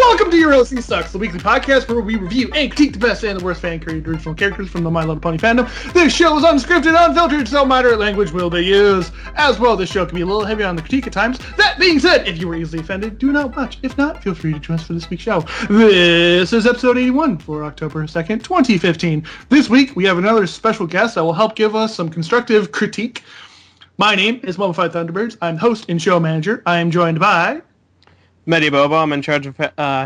Welcome to Your OC Sucks, the weekly podcast where we review and critique the best and the worst fan-created original characters from the My Little Pony Fandom. This show is unscripted, unfiltered, so moderate language will be used. As well, this show can be a little heavy on the critique at times. That being said, if you were easily offended, do not watch. If not, feel free to join us for this week's show. This is episode 81 for October 2nd, 2015. This week, we have another special guest that will help give us some constructive critique. My name is Mummified Thunderbirds. I'm host and show manager. I am joined by... Medibobo, I'm in charge of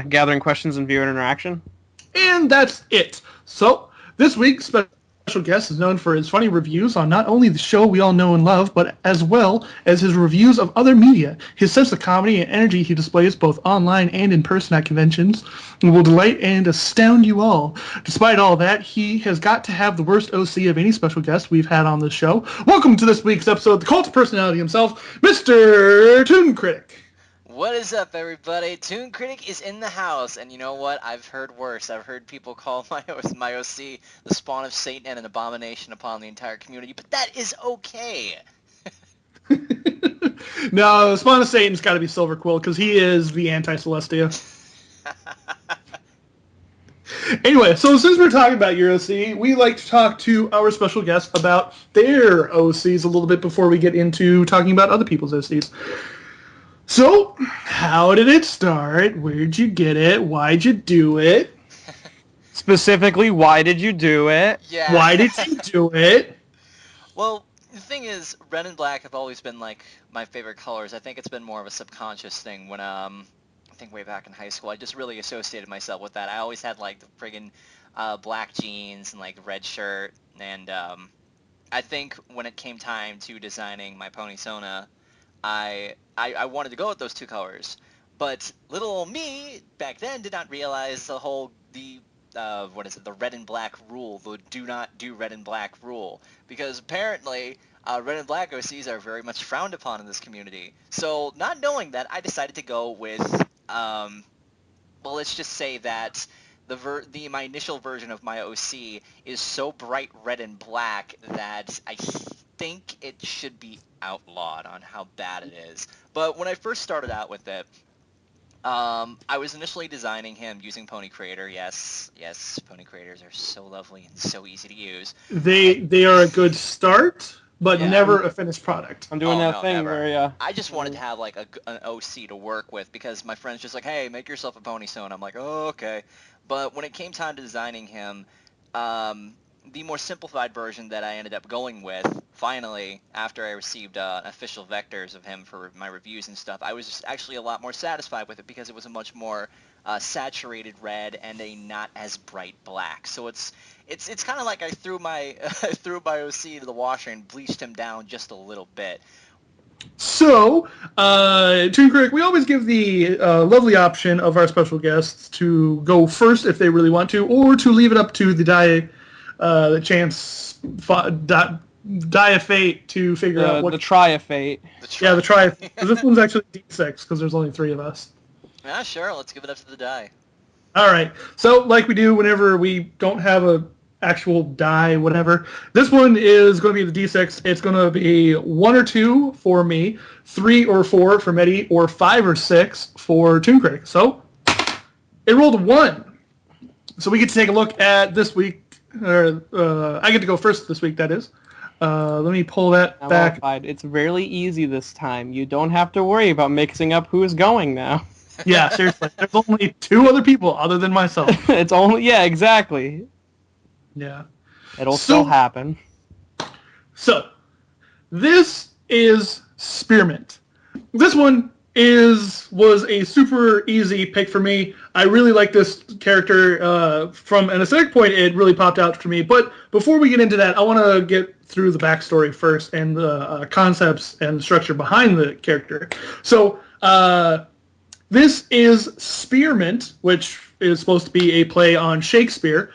gathering questions and viewer interaction. And that's it. So, this week's special guest is known for his funny reviews on not only the show we all know and love, but as well as his reviews of other media. His sense of comedy and energy he displays both online and in person at conventions will delight and astound you all. Despite all that, he has got to have the worst OC of any special guest we've had on the show. Welcome to this week's episode, the cult personality himself, Mr. ToonKritic. What is up, everybody? ToonKritic is in the house, and you know what? I've heard worse. I've heard people call my OC the spawn of Satan and an abomination upon the entire community, but that is okay. No, the spawn of Satan's got to be Silver Quill, because he is the anti-Celestia. Anyway, so since we're talking about your OC, we like to talk to our special guests about their OCs a little bit before we get into talking about other people's OCs. So, how did it start? Where'd you get it? Why'd you do it? Specifically, why did you do it? Yeah. Why did you do it? Well, the thing is, red and black have always been, like, my favorite colors. I think it's been more of a subconscious thing when, I think way back in high school, I just really associated myself with that. I always had, like, the friggin' black jeans and, like, red shirt, and, I think when it came time to designing my Pony Sona, I wanted to go with those two colors, but little old me back then did not realize the red and black rule, the do not do red and black rule, because apparently red and black OCs are very much frowned upon in this community. So not knowing that, I decided to go with, well, let's just say that my initial version of my OC is so bright red and black that I think it should be outlawed on how bad it is. But when I first started out with it, I was initially designing him using Pony Creator. Yes, Pony Creators are so lovely and so easy to use. They are a good start, but never a finished product. I'm doing that thing where I just wanted to have like an OC to work with because my friend's just like, hey, make yourself a Pony Sona. I'm like, oh, okay. But when it came time to designing him, the more simplified version that I ended up going with, finally, after I received official vectors of him for my reviews and stuff, I was just actually a lot more satisfied with it because it was a much more saturated red and a not as bright black. So it's kind of like I threw my OC to the washer and bleached him down just a little bit. So, ToonKritic, we always give the lovely option of our special guests to go first if they really want to, or to leave it up to the die of fate to figure out what... The try of fate. Yeah, the try of fate. This one's actually D6, because there's only 3 of us. Yeah, sure, let's give it up to the die. Alright, so like we do whenever we don't have a actual die, whatever, this one is going to be the D6. It's going to be 1 or 2 for me, 3 or 4 for Medi, or 5 or 6 for ToonKritic. So, it rolled a 1. So we get to take a look at this week. I get to go first this week, that is. Let me pull that back. It's really easy this time. You don't have to worry about mixing up who's going now. Yeah, seriously. There's only 2 other people other than myself. It's only... Yeah, exactly. Yeah. It'll still happen. So, this is Spearmint. This one was a super easy pick for me. I really like this character. From an aesthetic point, it really popped out for me. But before we get into that, I want to get through the backstory first and the concepts and the structure behind the character. So, this is Spearmint, which is supposed to be a play on Shakespeare.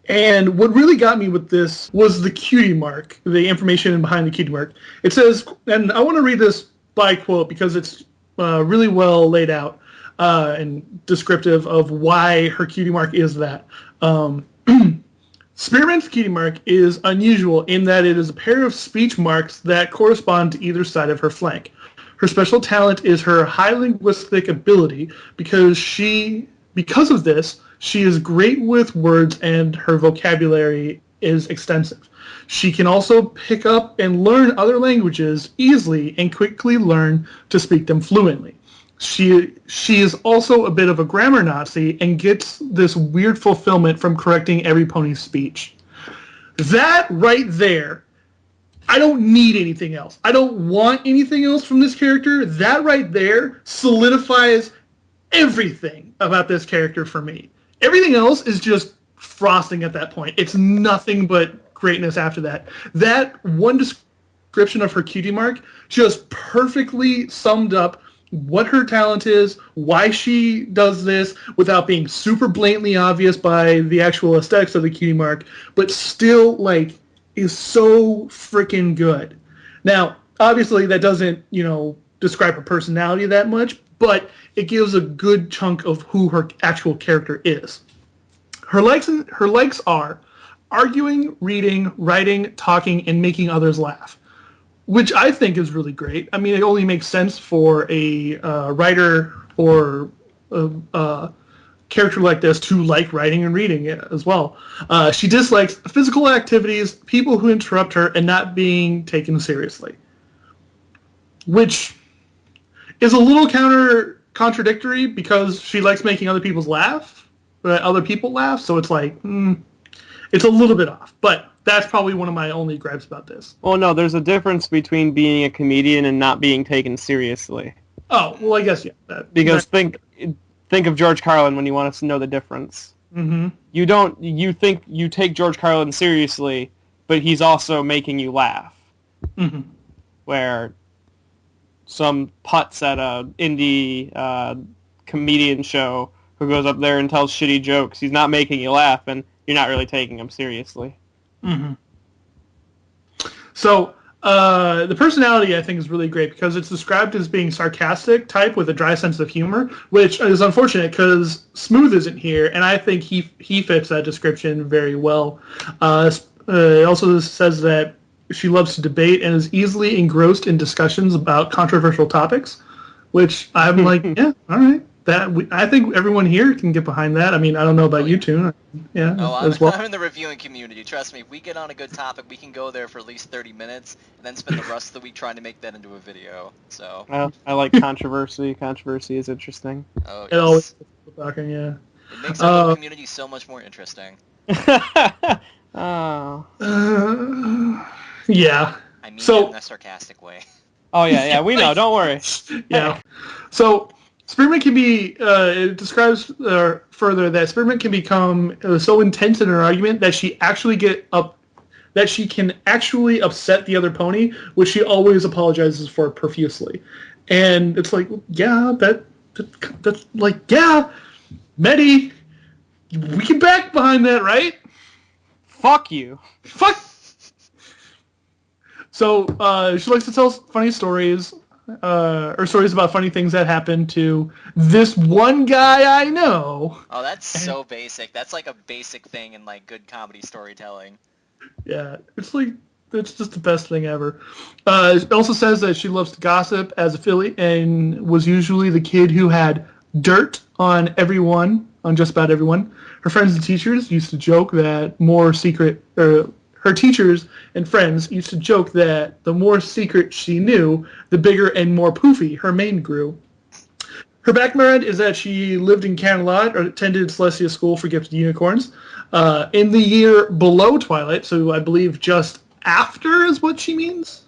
And what really got me with this was the cutie mark, the information behind the cutie mark. It says, and I want to read this by quote because it's really well laid out and descriptive of why her cutie mark is that. Spearmint's cutie mark is unusual in that it is a pair of speech marks that correspond to either side of her flank. Her special talent is her high linguistic ability because of this, she is great with words and her vocabulary is extensive. She can also pick up and learn other languages easily and quickly learn to speak them fluently. She is also a bit of a grammar Nazi and gets this weird fulfillment from correcting every pony's speech. That right there, I don't need anything else. I don't want anything else from this character. That right there solidifies everything about this character for me. Everything else is just frosting at that point. It's nothing but greatness after that. That one description of her cutie mark just perfectly summed up what her talent is, why she does this without being super blatantly obvious by the actual aesthetics of the cutie mark, but still like is so freaking good. Now, obviously that doesn't, describe her personality that much, but it gives a good chunk of who her actual character is. Her likes are arguing, reading, writing, talking, and making others laugh, which I think is really great. I mean, it only makes sense for a writer or a character like this to like writing and reading as well. She dislikes physical activities, people who interrupt her, and not being taken seriously, which is a little contradictory because she likes making other people laugh, so it's like, it's a little bit off. But that's probably one of my only gripes about this. Well, no, there's a difference between being a comedian and not being taken seriously. Oh, well, I guess, yeah. Because think of George Carlin when you want to know the difference. Mm-hmm. You think you take George Carlin seriously, but he's also making you laugh. Mm-hmm. Where some putz at a indie comedian show who goes up there and tells shitty jokes, he's not making you laugh, and you're not really taking him seriously. Mm-hmm. So, the personality, I think, is really great because it's described as being sarcastic type with a dry sense of humor, which is unfortunate because Smooth isn't here, and I think he fits that description very well. It also says that she loves to debate and is easily engrossed in discussions about controversial topics, which I'm like, yeah, all right. I think everyone here can get behind that. I mean, I don't know about you, Toon. Yeah, I'm in the reviewing community. Trust me, if we get on a good topic, we can go there for at least 30 minutes and then spend the rest of the week trying to make that into a video. So. Well, I like controversy. Controversy is interesting. Oh, yes. It always talking, yeah. It makes our whole community so much more interesting. Oh. Yeah. I mean it in a sarcastic way. Oh, yeah, we know. Don't worry. Yeah. So, Spearmint can be, it describes further that Spearmint can become so intense in her argument that she can actually upset the other pony, which she always apologizes for profusely. And it's like, yeah, that's like, yeah, Medi, we can back behind that, right? Fuck you. Fuck. So, she likes to tell funny stories, or stories about funny things that happened to this one guy I know. Oh, that's so basic. That's like a basic thing in like good comedy storytelling. Yeah, it's just the best thing ever. It also says that she loves to gossip as a filly and was usually the kid who had dirt on just about everyone. Her friends and teachers used to joke that her teachers and friends used to joke that the more secret she knew, the bigger and more poofy her mane grew. Her background is that she lived in Camelot or attended Celestia School for Gifted Unicorns in the year below Twilight, so I believe just after is what she means,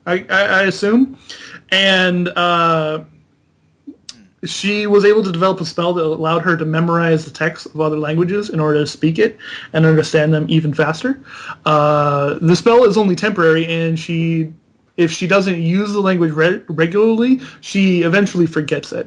I assume. And she was able to develop a spell that allowed her to memorize the text of other languages in order to speak it and understand them even faster. The spell is only temporary, and if she doesn't use the language regularly, she eventually forgets it.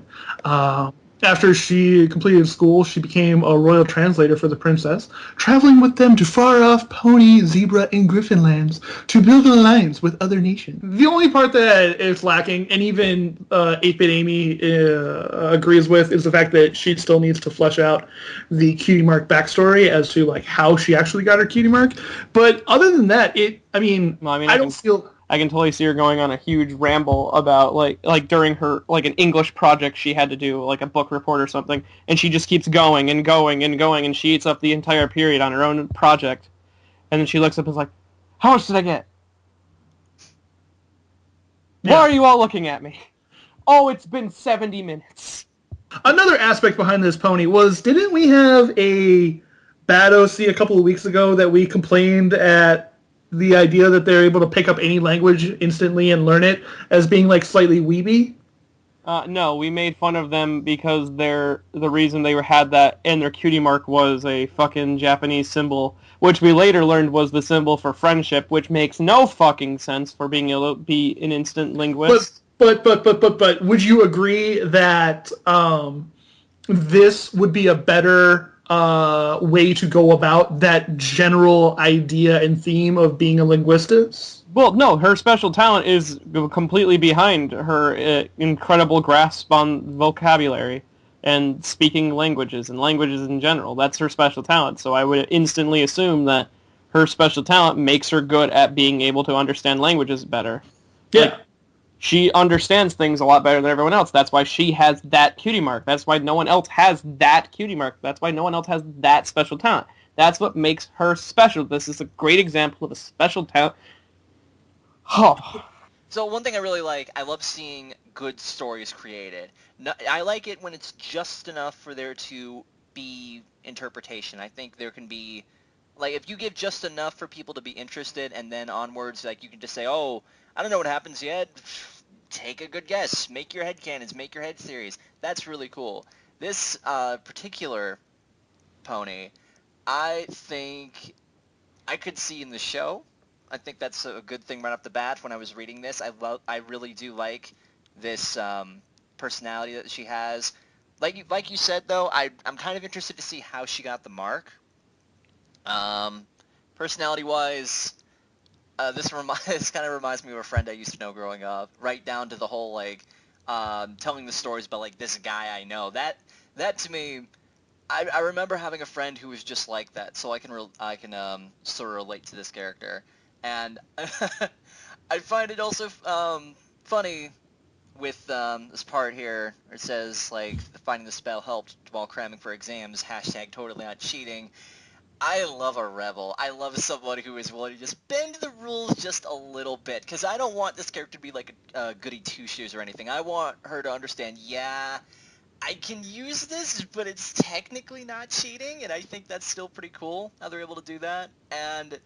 After she completed school, she became a royal translator for the princess, traveling with them to far-off pony, zebra, and griffin lands to build an alliance with other nations. The only part that is lacking, and even 8-Bit Amy agrees with, is the fact that she still needs to flesh out the cutie mark backstory as to like how she actually got her cutie mark. But other than that, I don't feel I can totally see her going on a huge ramble about like during her like an English project she had to do, like a book report or something, and she just keeps going and going and going, and she eats up the entire period on her own project, and then she looks up and is like, "How much did I get? Why are you all looking at me? Oh, it's been 70 minutes." Another aspect behind this pony was, didn't we have a bad OC a couple of weeks ago that we complained at the idea that they're able to pick up any language instantly and learn it as being like slightly weeby? No, we made fun of them because the reason they had that in their cutie mark was a fucking Japanese symbol, which we later learned was the symbol for friendship, which makes no fucking sense for being able to be an instant linguist. But would you agree that this would be a better way to go about that general idea and theme of being a linguist? Well, no, her special talent is completely behind her incredible grasp on vocabulary and speaking languages and languages in general. That's her special talent, so I would instantly assume that her special talent makes her good at being able to understand languages better. Yeah. Like, she understands things a lot better than everyone else. That's why she has that cutie mark. That's why no one else has that cutie mark. That's why no one else has that special talent. That's what makes her special. This is a great example of a special talent. Oh. So one thing I really like, I love seeing good stories created. No, I like it when it's just enough for there to be interpretation. I think there can be, like, if you give just enough for people to be interested, and then onwards, like, you can just say, oh, I don't know what happens yet. Take a good guess. Make your headcanons. Make your head theories. That's really cool. This particular pony, I think I could see in the show. I think that's a good thing right off the bat. When I was reading this, I really do like this personality that she has. Like you said, though, I'm kind of interested to see how she got the mark. Personality-wise, this kind of reminds me of a friend I used to know growing up. Right down to the whole telling the stories about like this guy I know. That to me, I remember having a friend who was just like that, so I can sort of relate to this character. And I find it also funny with this part here where it says, like, finding the spell helped while cramming for exams, hashtag totally not cheating. I love a rebel. I love someone who is willing to just bend the rules just a little bit, because I don't want this character to be like a goody two-shoes or anything. I want her to understand, yeah, I can use this, but it's technically not cheating, and I think that's still pretty cool how they're able to do that. And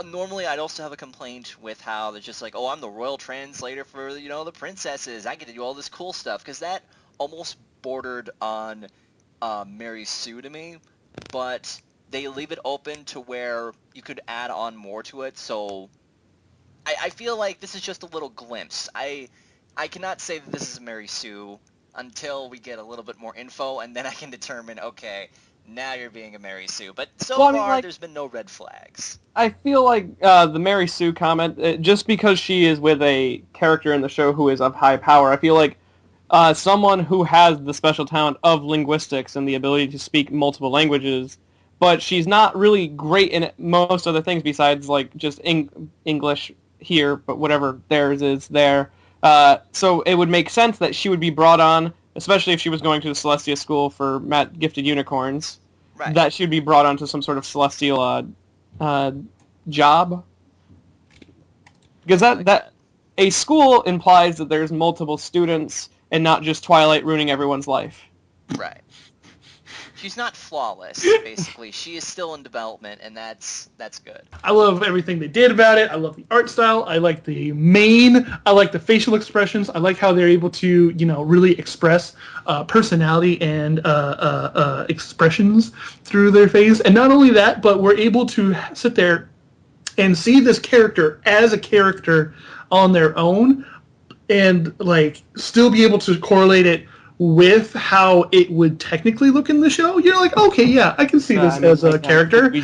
normally I'd also have a complaint with how they're just like, oh, I'm the royal translator for, the princesses. I get to do all this cool stuff, because that almost bordered on Mary Sue to me, but they leave it open to where you could add on more to it, so I feel like this is just a little glimpse. I cannot say that this is Mary Sue until we get a little bit more info, and then I can determine, okay, now you're being a Mary Sue. But so far, there's been no red flags. I feel like the Mary Sue comment, just because she is with a character in the show who is of high power, I feel like someone who has the special talent of linguistics and the ability to speak multiple languages, but she's not really great in most other things besides like just English here, but whatever theirs is there. So it would make sense that she would be brought on, especially if she was going to the Celestia School for Gifted Unicorns, right, that she would be brought on to some sort of celestial job. Because that a school implies that there's multiple students and not just Twilight ruining everyone's life. Right. She's not flawless, basically. She is still in development, and that's good. I love everything they did about it. I love the art style. I like the mane. I like the facial expressions. I like how they're able to, really express personality and expressions through their face. And not only that, but we're able to sit there and see this character as a character on their own and, like, still be able to correlate it with how it would technically look in the show. You're like, okay, yeah, I can see this as a character. And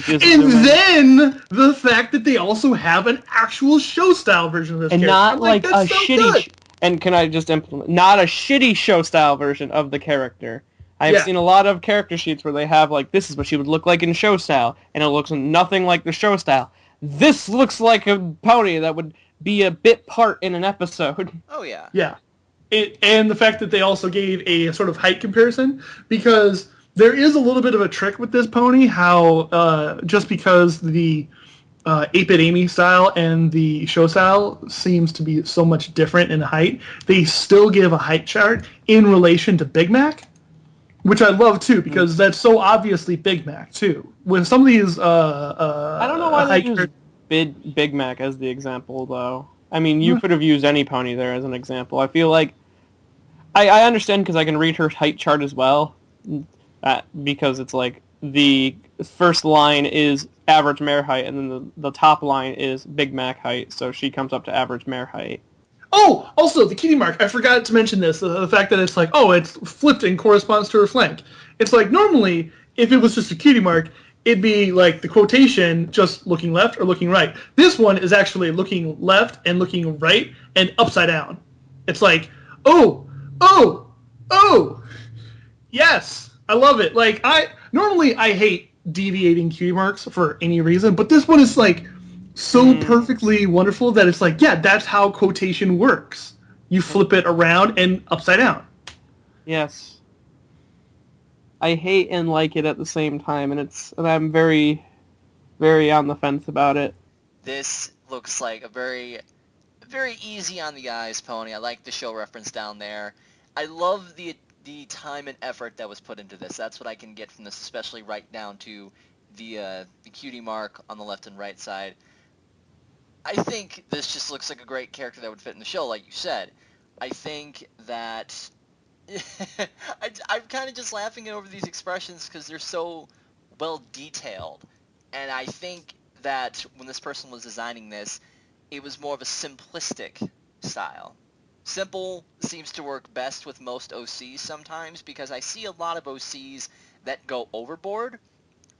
then the fact that they also have an actual show-style version of this character. And not like a so shitty... good. And can I just implement... Not a shitty show-style version of the character. I've seen a lot of character sheets where they have, like, this is what she would look like in show-style, and it looks nothing like the show-style. This looks like a pony that would be a bit part in an episode. Oh yeah. Yeah. And the fact that they also gave a sort of height comparison, because there is a little bit of a trick with this pony, how just because the 8-bit Amy style and the show style seems to be so much different in height, they still give a height chart in relation to Big Mac, which I love too, because that's so obviously Big Mac too. With some of these I don't know why they use Big Mac as the example, though. I mean, you could have used any pony there as an example. I feel like I understand because I can read her height chart as well, because it's like the first line is average mare height, and then the top line is Big Mac height, so she comes up to average mare height. Oh, also, the cutie mark. I forgot to mention this. The fact that it's like, oh, it's flipped and corresponds to her flank. It's like, normally, if it was just a cutie mark, it'd be like the quotation just looking left or looking right. This one is actually looking left and looking right and upside down. It's like, oh, yes, I love it. Like, normally I hate deviating cutie marks for any reason, but this one is like so perfectly wonderful that it's like, yeah, that's how quotation works. You flip it around and upside down. Yes. I hate and like it at the same time, and I'm very, very on the fence about it. This looks like a very, very easy on the eyes pony. I like the show reference down there. I love the time and effort that was put into this. That's what I can get from this, especially right down to the cutie mark on the left and right side. I think this just looks like a great character that would fit in the show, like you said. I think that I'm kind of just laughing over these expressions because they're so well detailed. And I think that when this person was designing this, it was more of a simplistic style. Simple seems to work best with most OCs sometimes, because I see a lot of OCs that go overboard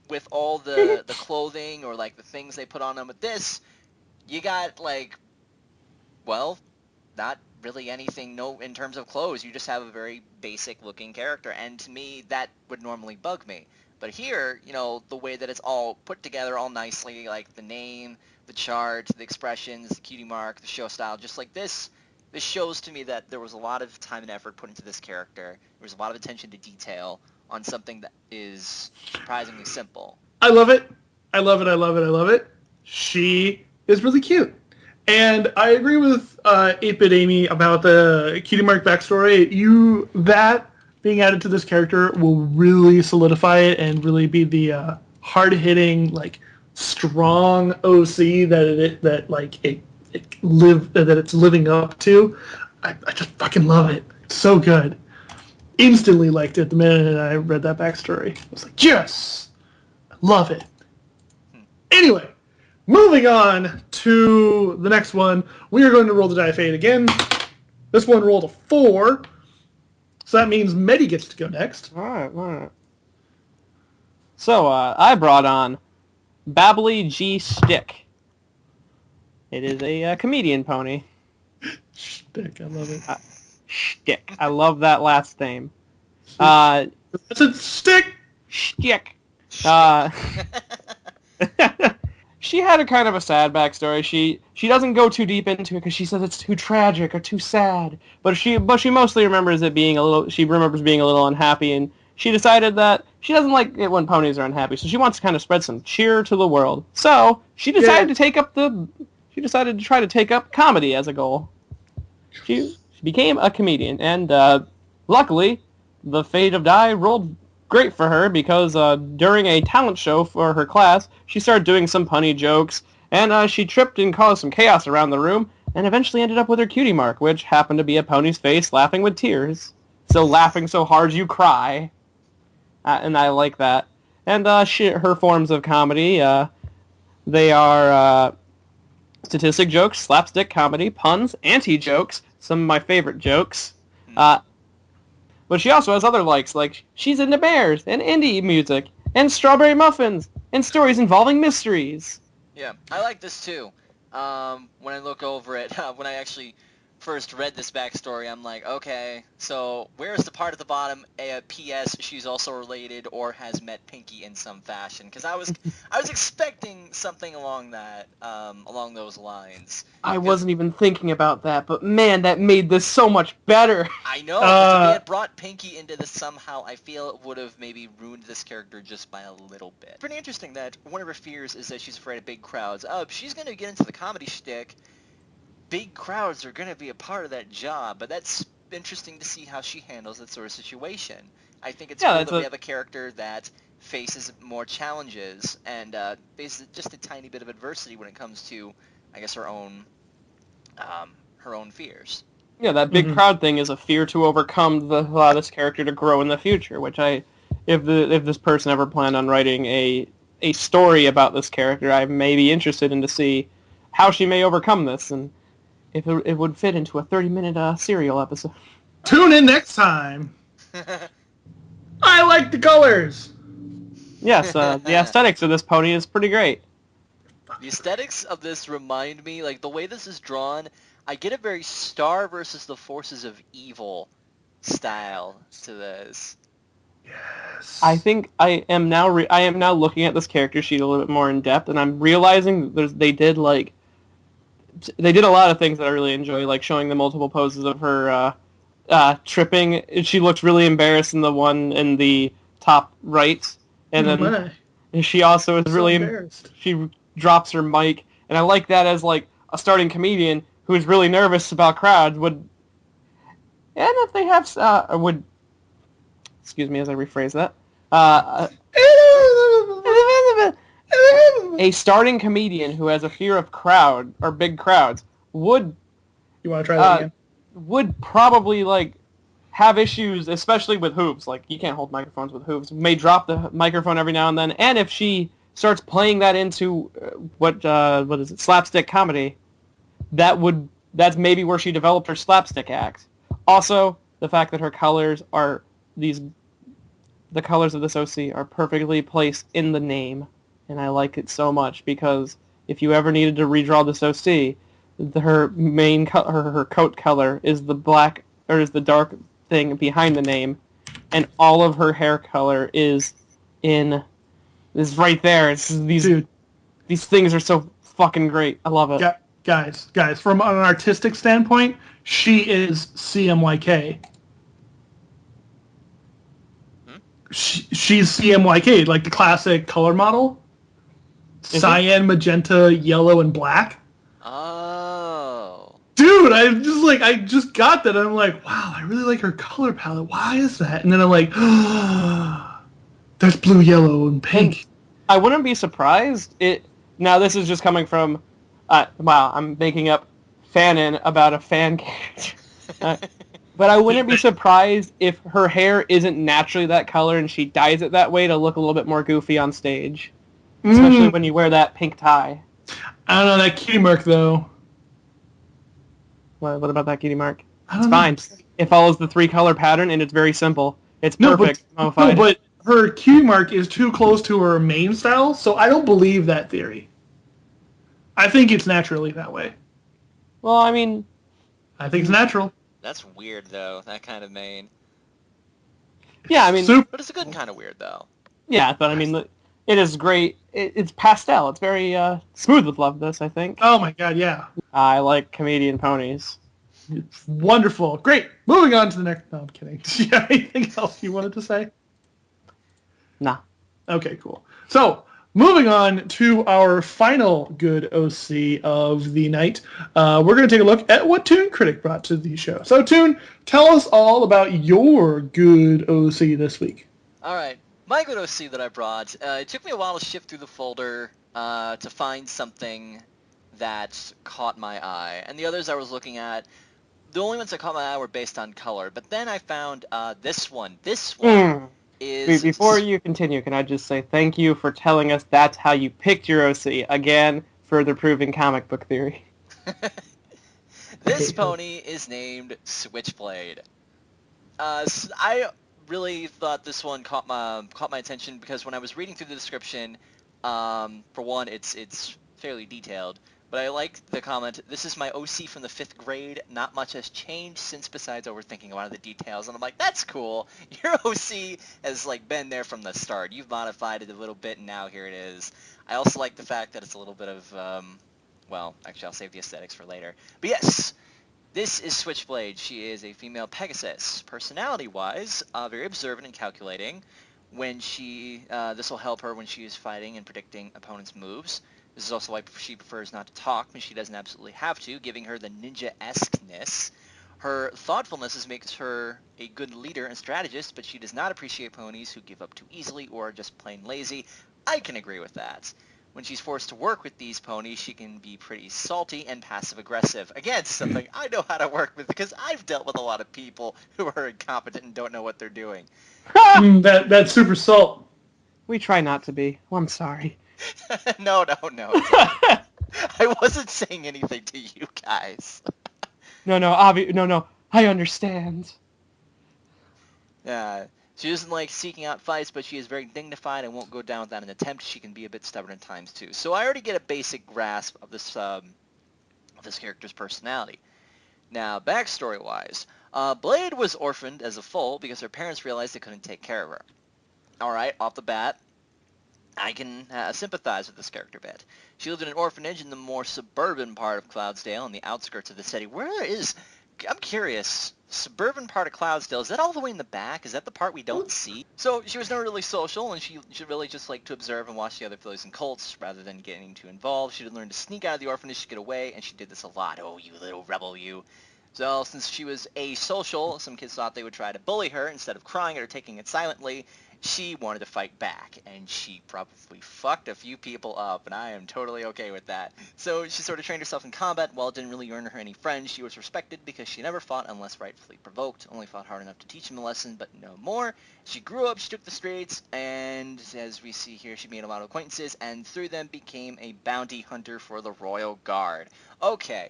with all the clothing or like the things they put on them. With this, you got like, well, not really anything no in terms of clothes. You just have a very basic looking character, and to me that would normally bug me. But here, the way that it's all put together all nicely, like the name, the chart, the expressions, the cutie mark, the show style, just like this shows to me that there was a lot of time and effort put into this character. There was a lot of attention to detail on something that is surprisingly simple. I love it. I love it. I love it. I love it. She is really cute. And I agree with 8-Bit Amy about the cutie mark backstory. That being added to this character will really solidify it and really be the hard-hitting, like, strong OC that it's living up to. I just fucking love it. It's so good. Instantly liked it the minute I read that backstory. I was like, yes! I love it. Anyway, moving on to the next one, we are going to roll the die of fate again. This one rolled a 4, so that means Medi gets to go next. All right. So, I brought on Babbly G Stick. It is a comedian pony. Stick, I love it. Stick. I love that last name. It's a stick! Stick. She had a kind of a sad backstory. She doesn't go too deep into it because she says it's too tragic or too sad. But she mostly remembers it being she remembers being a little unhappy, and she decided that she doesn't like it when ponies are unhappy, so she wants to kind of spread some cheer to the world. So she decided to try to take up comedy as a goal. She became a comedian, and luckily, the fate of die rolled great for her, because during a talent show for her class, she started doing some punny jokes, and she tripped and caused some chaos around the room, and eventually ended up with her cutie mark, which happened to be a pony's face laughing with tears. So laughing so hard you cry. And I like that. And her forms of comedy, they are statistic jokes, slapstick comedy, puns, anti-jokes, some of my favorite jokes. But she also has other likes, like she's into bears, and indie music, and strawberry muffins, and stories involving mysteries. Yeah, I like this too. When I look over it, when I actually first read this backstory, I'm like, okay, so where's the part at the bottom? P.S. She's also related or has met Pinky in some fashion, because I was expecting something along those lines. I wasn't even thinking about that, but man, that made this so much better. I know, because if they had brought Pinky into this somehow, I feel it would have maybe ruined this character just by a little bit. It's pretty interesting that one of her fears is that she's afraid of big crowds. She's going to get into the comedy shtick. Big crowds are going to be a part of that job, but that's interesting to see how she handles that sort of situation. I think it's cool that we have a character that faces more challenges and faces just a tiny bit of adversity when it comes to, I guess, her own fears. Yeah, that big crowd thing is a fear to overcome to allow this character to grow in the future, which if this person ever planned on writing a story about this character, I may be interested in to see how she may overcome this, and if it would fit into a 30-minute serial episode. Tune in next time. I like the colors. Yes, the aesthetics of this pony is pretty great. The aesthetics of this remind me, like, the way this is drawn, I get a very Star versus the Forces of Evil style to this. Yes. I think I am now looking at this character sheet a little bit more in depth, and I'm realizing they did a lot of things that I really enjoy, like showing the multiple poses of her tripping. She looks really embarrassed in the one in the top right, and then she also is really embarrassed. She drops her mic, and I like that as like a starting comedian who is really nervous about crowds would, and if they have would, excuse me as I rephrase that, a starting comedian who has a fear of crowd or big crowds would. You want to try that again? Would probably like have issues, especially with hooves. Like you can't hold microphones with hooves. May drop the microphone every now and then, and if she starts playing that into what is it, slapstick comedy, that's maybe where she developed her slapstick act. Also, the fact that her colors are the colors of this OC are perfectly placed in the name, and I like it so much because if you ever needed to redraw this OC, her main her coat color is the black or is the dark thing behind the name, and all of her hair color is right there. It's these things are so fucking great. I love it. Yeah, guys, from an artistic standpoint, she is CMYK. She's CMYK, like the classic color model. Cyan, magenta, yellow, and black. Oh. Dude, I just got that. And I'm like, wow, I really like her color palette. Why is that? And then I'm like, there's blue, yellow, and pink. And I wouldn't be surprised. Now this is just coming from, wow, I'm making up fanon about a fan character. But I wouldn't be surprised if her hair isn't naturally that color and she dyes it that way to look a little bit more goofy on stage. Especially when you wear that pink tie. I don't know, that cutie mark, though. What about that cutie mark? It's fine. It follows the 3-color pattern, and it's very simple. It's perfect. No, but her cutie mark is too close to her main style, so I don't believe that theory. I think it's naturally that way. Well, I mean... I think it's natural. That's weird, though, that kind of mane. Yeah, I mean... But it's a good kind of weird, though. Yeah, but I mean... It is great. It's pastel. It's very smooth with love, this, I think. Oh my god, yeah. I like comedian ponies. It's wonderful. Great. Moving on to the next... No, I'm kidding. Do you have anything else you wanted to say? Nah. Okay, cool. So, moving on to our final good OC of the night, we're going to take a look at what ToonKritic brought to the show. So, Toon, tell us all about your good OC this week. All right. My good OC that I brought, it took me a while to shift through the folder to find something that caught my eye. And the others I was looking at, the only ones that caught my eye were based on color. But then I found this one. This one is... Before you continue, can I just say thank you for telling us that's how you picked your OC. Again, further proving comic book theory. This pony is named Switchblade. I really thought this one caught my attention because when I was reading through the description, for one, it's fairly detailed, But I like the comment, this is my OC from the 5th grade. Not much has changed since besides overthinking a lot of the details. And I'm like, that's cool. Your OC has like been there from the start. You've modified it a little bit and now here it is. I also like the fact that it's a little bit of, well, actually I'll save the aesthetics for later. But yes, this is Switchblade. She is a female Pegasus. Personality-wise, very observant and calculating. When this will help her when she is fighting and predicting opponents' moves. This is also why she prefers not to talk when she doesn't absolutely have to, giving her the ninja-esqueness. Her thoughtfulness makes her a good leader and strategist, but she does not appreciate ponies who give up too easily or are just plain lazy. I can agree with that. When she's forced to work with these ponies, she can be pretty salty and passive-aggressive. Again, something I know how to work with because I've dealt with a lot of people who are incompetent and don't know what they're doing. That super salt. We try not to be. Well, I'm sorry. No. I wasn't saying anything to you guys. No, I understand. She doesn't like seeking out fights, but she is very dignified and won't go down without an attempt. She can be a bit stubborn at times too. So I already get a basic grasp of this character's personality. Now, backstory-wise, Blade was orphaned as a foal because her parents realized they couldn't take care of her. Alright, off the bat, I can sympathize with this character a bit. She lived in an orphanage in the more suburban part of Cloudsdale on the outskirts of the city. I'm curious, suburban part of Cloudsdale, is that all the way in the back? Is that the part we don't see? So she was never really social, and she really just liked to observe and watch the other fillies and colts rather than getting too involved. She had learned to sneak out of the orphanage to get away, and she did this a lot. Oh, you little rebel, you. So since she was asocial, some kids thought they would try to bully her instead of crying or taking it silently. She wanted to fight back, and she probably fucked a few people up, and I am totally okay with that. So she sort of trained herself in combat. While it didn't really earn her any friends, she was respected because she never fought unless rightfully provoked, only fought hard enough to teach him a lesson, but no more. She grew up, she took the streets, and as we see here, she made a lot of acquaintances, and through them became a bounty hunter for the Royal Guard. Okay,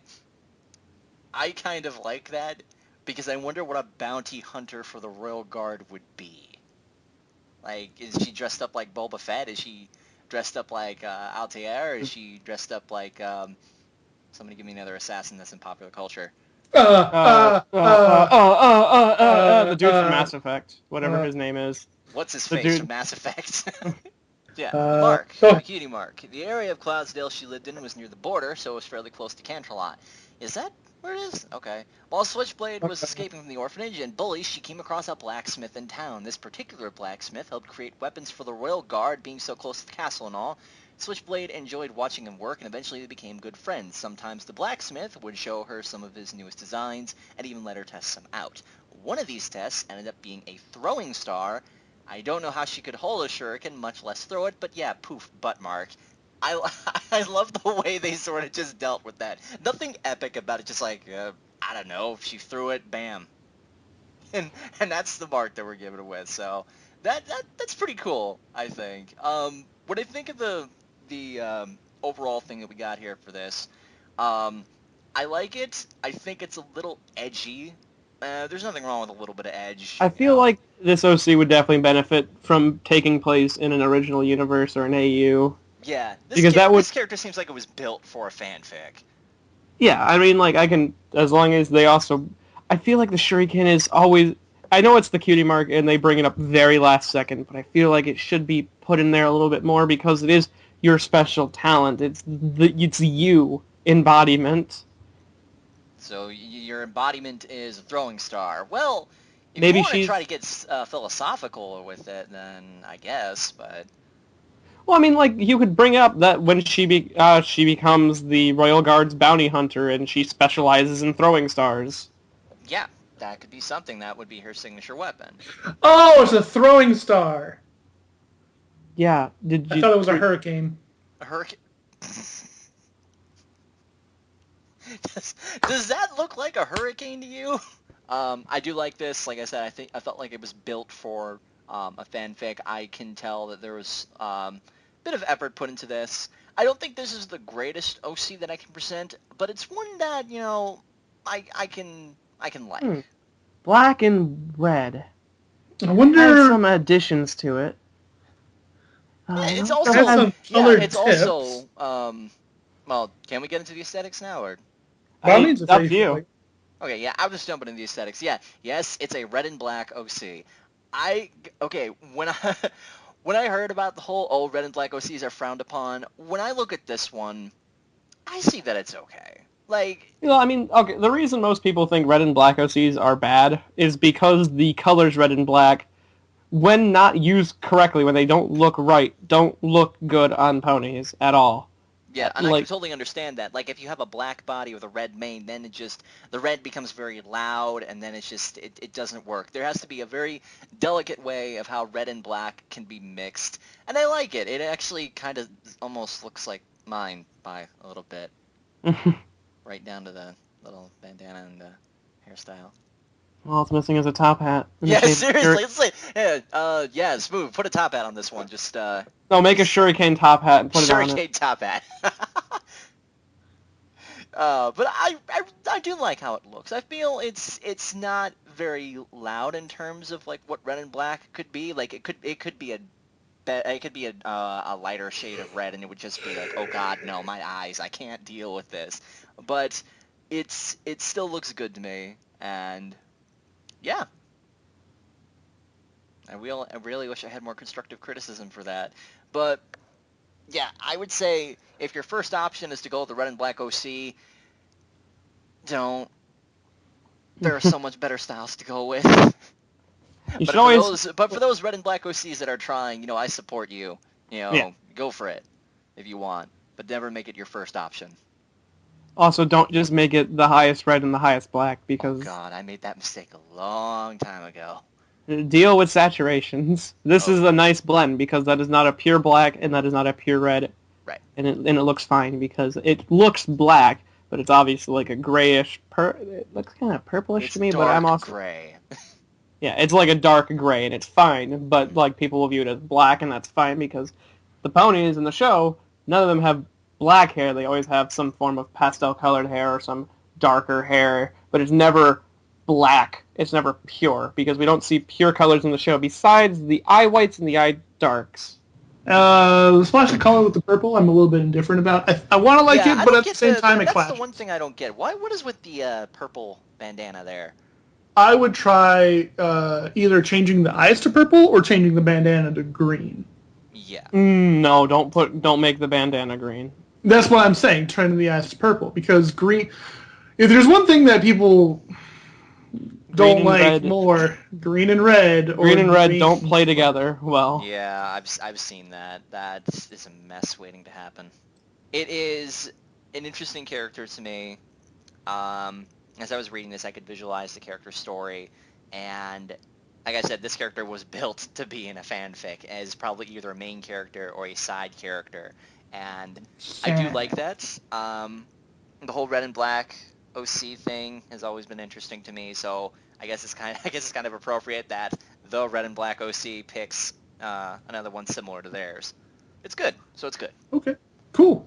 I kind of like that, because I wonder what a bounty hunter for the Royal Guard would be. Like, is she dressed up like Boba Fett? Is she dressed up like Altair? Is she dressed up like somebody give me another assassin that's in popular culture? The dude from Mass Effect, whatever his name is. What's his The face dude. from Mass Effect? Yeah, Mark, Cutie Mark. The area of Cloudsdale she lived in was near the border, so it was fairly close to Canterlot. Is that where it is? Okay. While Switchblade was escaping from the orphanage and bullies, she came across a blacksmith in town. This particular blacksmith helped create weapons for the Royal Guard, being so close to the castle and all. Switchblade enjoyed watching him work, and eventually they became good friends. Sometimes the blacksmith would show her some of his newest designs, and even let her test some out. One of these tests ended up being a throwing star. I don't know how she could hold a shuriken, much less throw it, but yeah, poof, butt mark. I love the way they sort of just dealt with that. Nothing epic about it, just like, I don't know, if she threw it, bam. And that's the mark that we're giving it with, so that's pretty cool, I think. What I think of the overall thing that we got here for this, I like it. I think it's a little edgy. There's nothing wrong with a little bit of edge. I feel like this OC would definitely benefit from taking place in an original universe or an AU. Yeah, this character seems like it was built for a fanfic. Yeah, I mean, like, as long as they also... I feel like the shuriken is always... I know it's the cutie mark, and they bring it up very last second, but I feel like it should be put in there a little bit more, because it is your special talent. It's you embodiment. So your embodiment is a throwing star. Well, if Maybe you want to try to get philosophical with it, then I guess, but... Well, I mean, like, you could bring up that when she becomes the Royal Guard's bounty hunter, and she specializes in throwing stars. Yeah, that could be something. That would be her signature weapon. Oh, it's a throwing star. Yeah, I thought it was a hurricane. A hurricane? Does that look like a hurricane to you? I do like this. Like I said, I felt like it was built for a fanfic. I can tell that there was a bit of effort put into this. I don't think this is the greatest OC that I can present, but it's one that, I can like. Black and red. I wonder. Has some additions to it. Yeah, it's also also some colored it's tips. also Well, can we get into the aesthetics now, or? By all Hey, means, if up they to you. like. Okay, yeah, I'll just jump into the aesthetics. Yeah, yes, it's a red and black OC. Okay, when I when I heard about the whole red and black OCs are frowned upon, when I look at this one, I see that it's okay. Like, I mean, okay, the reason most people think red and black OCs are bad is because the colors red and black, when not used correctly, when they don't look right, don't look good on ponies at all. yeah, and I can Like, totally understand that. Like, if you have a black body with a red mane, then the red becomes very loud, and then it doesn't work. There has to be a very delicate way of how red and black can be mixed, and I like it. It actually kind of almost looks like mine by a little bit, right down to the little bandana and the hairstyle. all it's missing is a top hat. In the Yeah, shape of seriously, let's say, yeah, Smooth, put a top hat on this one. No, make a Just shuriken top hat and put it on it. shuriken top hat. But I do like how it looks. I feel it's not very loud in terms of like what red and black could be. Like it could be a lighter shade of red, and it would just be like, oh God, no, my eyes, I can't deal with this. But it still looks good to me, and yeah, I really wish I had more constructive criticism for that. But yeah, I would say if your first option is to go with the red and black OC, don't. There are so much better styles to go with. You But should always, for those red and black OCs that are trying, I support you. yeah. Go for it if you want, but never make it your first option. Also, don't just make it the highest red and the highest black Oh because God, I made that mistake a long time ago. deal with saturations. This Oh is a nice blend because that is not a pure black and that is not a pure red, right. and it looks fine because it looks black, but it's obviously like a grayish it looks kind of purplish It's to me, but I'm dark also gray. yeah, it's like a dark gray and it's fine, but Mhm. like people will view it as black and that's fine because the ponies in the show, none of them have black hair. They always have some form of pastel colored hair or some darker hair, but it's never black. It's never pure because we don't see pure colors in the show besides the eye whites and the eye darks. The splash of color with the purple, I'm a little bit indifferent about. I want to like Yeah, it, I but don't at the get same time, it that's the one clashes. thing I don't get. What is with the purple bandana there? I would try either changing the eyes to purple or changing the bandana to green. Yeah. No, don't make the bandana green. That's what I'm saying, turning the eyes to purple, because green. If there's one thing that people Green don't and like red, more, green and red, or green and red don't green. play together well. Yeah, I've seen that. That is a mess waiting to happen. It is an interesting character to me. As I was reading this, I could visualize the character's story, and like I said, this character was built to be in a fanfic as probably either a main character or a side character, and I do like that. The whole red and black OC thing has always been interesting to me, so I guess it's kind of appropriate that the red and black OC picks another one similar to theirs. It's good, so it's good. Okay, cool.